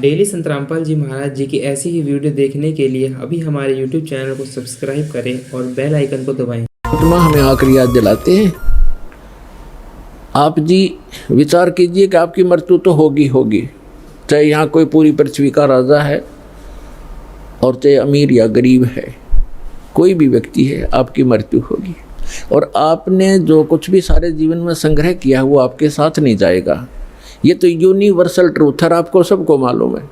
Daily संत रामपाल जी महाराज जी की ऐसी ही video देखने के लिए अभी हमारे YouTube चैनल को सब्सक्राइब करें और बेल आइकन को दबाएं। हमें आखिरी याद दिलाते हैं। आप जी विचार कीजिए कि आपकी मृत्यु तो होगी, चाहे यहाँ कोई पूरी पृथ्वी का राजा है और चाहे अमीर या गरीब है, कोई भी व्यक्ति है, आपकी मृत्यु होगी। और आपने जो कुछ भी सारे जीवन में संग्रह किया है वो आपके साथ नहीं जाएगा। ये तो यूनिवर्सल ट्रूथ है, आपको सबको मालूम है।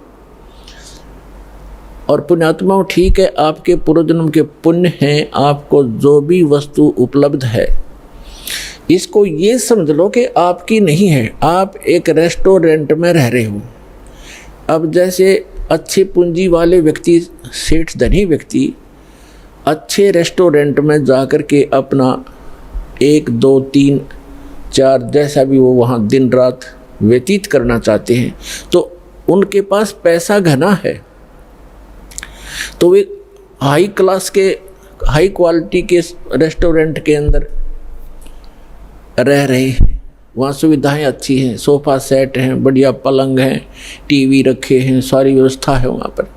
और पुण्यात्माओं, ठीक है, आपके पूर्वजन्म के पुण्य हैं, आपको जो भी वस्तु उपलब्ध है इसको ये समझ लो कि आपकी नहीं है। आप एक रेस्टोरेंट में रह रहे हो। अब जैसे अच्छे पूंजी वाले व्यक्ति, सेठ धनी व्यक्ति अच्छे रेस्टोरेंट में जाकर के अपना 1, 2, 3, 4 जैसा भी वो वहाँ दिन रात व्यतीत करना चाहते हैं, तो उनके पास पैसा घना है, तो वे हाई क्लास के, हाई क्वालिटी के रेस्टोरेंट के अंदर रह रहे हैं। वहाँ सुविधाएं अच्छी हैं, सोफ़ा सेट हैं, बढ़िया पलंग हैं, टीवी रखे हैं, सारी व्यवस्था है वहाँ पर।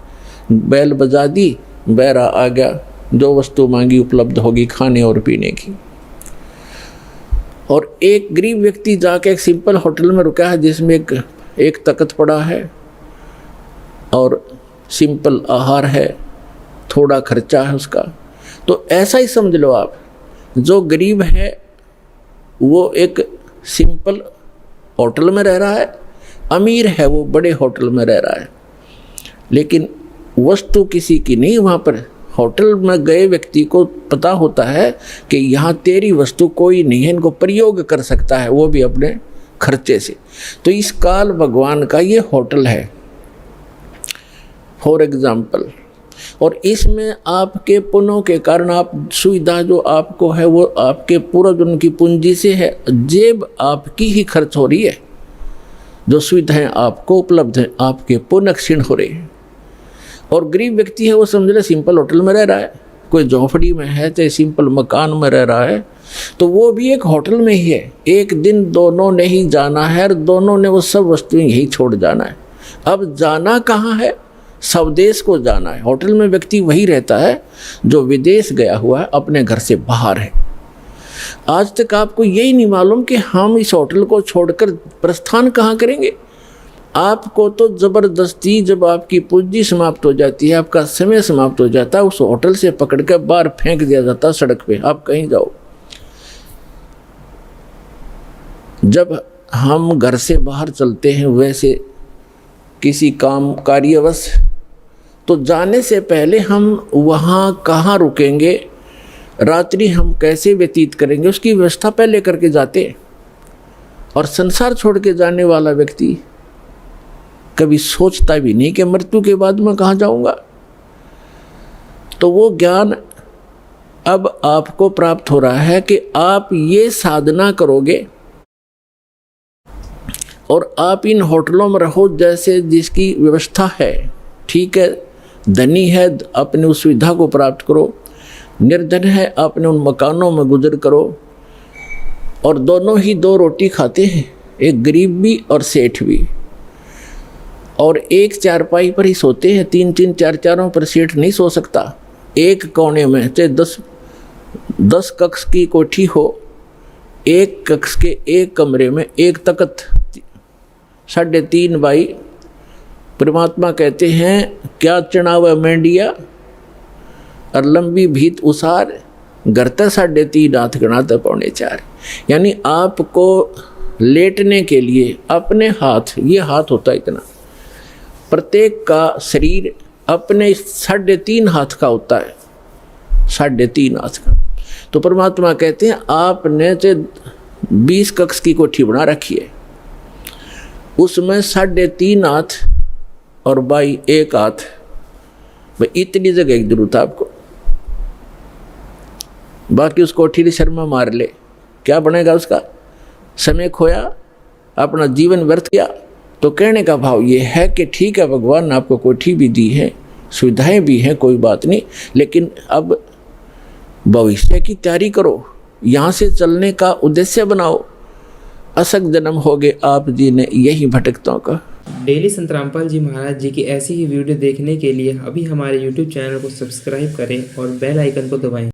बैल बजा दी, बैरा आ गया, जो वस्तु मांगी उपलब्ध होगी खाने और पीने की। और एक गरीब व्यक्ति जाके एक सिंपल होटल में रुका है जिसमें एक तख्त पड़ा है और सिंपल आहार है, थोड़ा खर्चा है उसका। तो ऐसा ही समझ लो आप, जो गरीब है वो एक सिंपल होटल में रह रहा है, अमीर है वो बड़े होटल में रह रहा है, लेकिन वस्तु किसी की नहीं। वहाँ पर होटल में गए व्यक्ति को पता होता है कि यहाँ तेरी वस्तु कोई नहीं है, इनको प्रयोग कर सकता है, वो भी अपने खर्चे से। तो इस काल भगवान का ये होटल है फॉर एग्जाम्पल। और इसमें आपके पुण्यों के कारण आप सुविधा जो आपको है वो आपके पूर्वजन्म की पूंजी से है, जेब आपकी ही खर्च हो रही है। जो सुविधाएं आपको उपलब्ध हैं आपके पुण्य क्षीण हो रहे हैं। और गरीब व्यक्ति है वो समझ ले सिंपल होटल में रह रहा है, कोई झोंपड़ी में है, चाहे सिंपल मकान में रह रहा है, तो वो भी एक होटल में ही है। एक दिन दोनों ने ही जाना है और दोनों ने वो सब वस्तुएं यही छोड़ जाना है। अब जाना कहाँ है? स्वदेश को जाना है। होटल में व्यक्ति वही रहता है जो विदेश गया हुआ है, अपने घर से बाहर है। आज तक आपको यही नहीं मालूम कि हम इस होटल को छोड़कर प्रस्थान कहाँ करेंगे। आपको तो ज़बरदस्ती जब आपकी पूंजी समाप्त हो जाती है, आपका समय समाप्त हो जाता है, उस होटल से पकड़ कर बाहर फेंक दिया जाता है सड़क पे, आप कहीं जाओ। जब हम घर से बाहर चलते हैं वैसे किसी काम कार्यवश, तो जाने से पहले हम वहाँ कहाँ रुकेंगे, रात्रि हम कैसे व्यतीत करेंगे, उसकी व्यवस्था पहले करके जाते हैं। और संसार छोड़ के जाने वाला व्यक्ति कभी सोचता भी नहीं कि मृत्यु के बाद मैं कहाँ जाऊँगा। तो वो ज्ञान अब आपको प्राप्त हो रहा है कि आप ये साधना करोगे और आप इन होटलों में रहो जैसे जिसकी व्यवस्था है, ठीक है। धनी है अपने उस सुविधा को प्राप्त करो, निर्धन है अपने उन मकानों में गुजर करो। और दोनों ही 2 रोटी खाते हैं, एक गरीब भी और सेठ भी। और एक चारपाई पर ही सोते हैं, 3-3, 4-4 पर सेठ नहीं सो सकता। एक कोने में चाहे 10 कक्ष की कोठी हो, एक कक्ष के एक कमरे में एक तख्त 3.5 बाई। परमात्मा कहते हैं क्या चढ़ावा मेंढिया और लंबी भीत उसार, गरता 3.5 हाथ गणाता 4.25। यानी आपको लेटने के लिए अपने हाथ, ये हाथ होता है इतना, प्रत्येक का शरीर अपने 3.5 हाथ का होता है, 3.5 हाथ का। तो परमात्मा कहते हैं आपने 20 कक्ष की कोठी बना रखी है, उसमें 3.5 हाथ और बाई 1 हाथ, भाई इतनी जगह की जरूरत है आपको। बाकी उस कोठी की शर्मा मार ले, क्या बनेगा उसका? समय खोया, अपना जीवन व्यर्थ किया। तो कहने का भाव ये है कि ठीक है, भगवान ने आपको कोठी भी दी है, सुविधाएं भी हैं, कोई बात नहीं, लेकिन अब भविष्य की तैयारी करो, यहाँ से चलने का उद्देश्य बनाओ। असक जन्म हो गए आप जी ने यही भटकतों का। डेली संत रामपाल जी महाराज जी की ऐसी ही वीडियो देखने के लिए अभी हमारे यूट्यूब चैनल को सब्सक्राइब करें और बेल आइकन को दबाएं।